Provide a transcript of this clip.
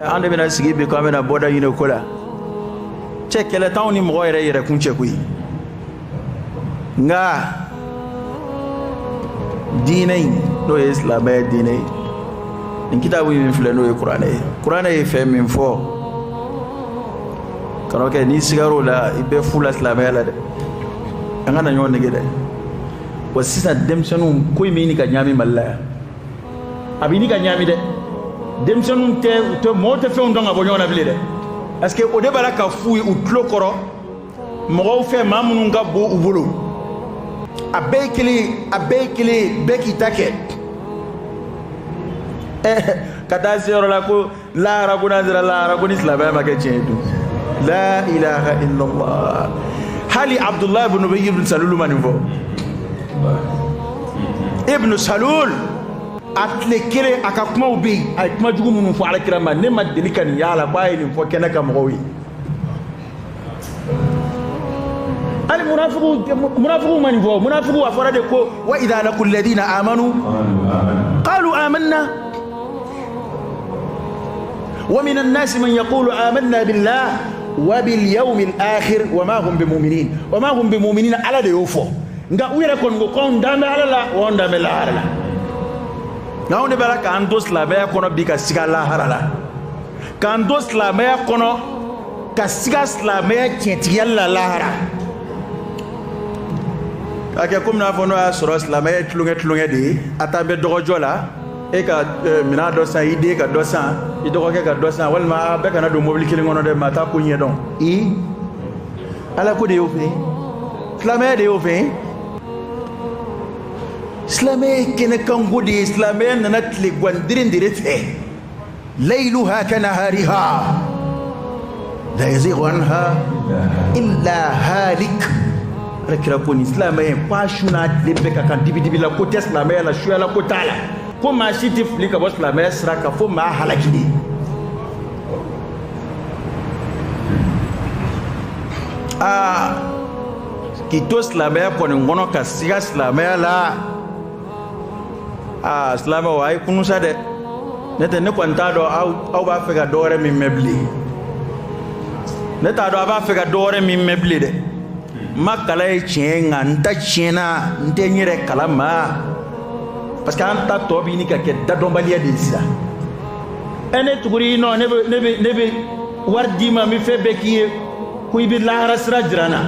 Ande bena sigi be ko amena boda yine ko la che kele taw ni mo yere kunche kuyi nga dinay no islam e dinay in kitabu min fle no qur'an e fe min fo kano ke ni sigaro la ibe fula islam la de ngana nyon ngi de wasisa demsonu ko mi ni ka nyami malla abini ka nyami de demsonu te mote fe ndonga bo nyona bile de parce que o de baraka fuyi u tlokoro mo fe mamunu nga bo ubulu abekili beki take kada zero la ko la rabuna zira la rabuni islam ma ke chedu la ilaha illa allah hali abdullah ibn ubay ibn salul manifo ibn salul atle kire akakuma ubi ay kuma jugu munu fo ala kirama ne ma delikan yala bayini fo kenaka mowi المنافقون من فوق منافقون أفرادكو وإذا لقوا الذين آمنوا قالوا آمنا ومن الناس من يقول آمنا بالله وباليوم الآخر وما هم بمؤمنين على ديوفو nga uire kon go kon dame alala won dame la harala ngawne baraka andos la be kono bika siga la harala kandos la me kono ka siga la me tientiyalla la harala ake kumna fono a soro islamay tlunge di atambe dogojo la e ka mina do sa ide ka do sa i dogo ke ka do sa wal ma be kana do mobile kili ngono de mata ko nye don i ala ko de yo fe islamay de yo fe islamay kene kan gudi islamay na tli gwandirin dire fe layluha kanahariha la yazighu anha illa halik kira ko ni islamay pa shuna lembe ka kan dibi la ko islamay la shuya la ko tala ko ma shiti flika bo islamay sra ka fo ma halakidi ki to islamay ko ni ngono ka siga islamay la islamay wa ay kunu sade nete ne ko ntado au ba fe ga dore mi mebli neta do ba fe ga dore mi mebli de makala e chenga nta chena ntenyere kalama parce que anta tobi ni ka ke dadombalia de sida ene tuguri no nebe wardi ma mi fe bekiye ku ibi la rasra jirana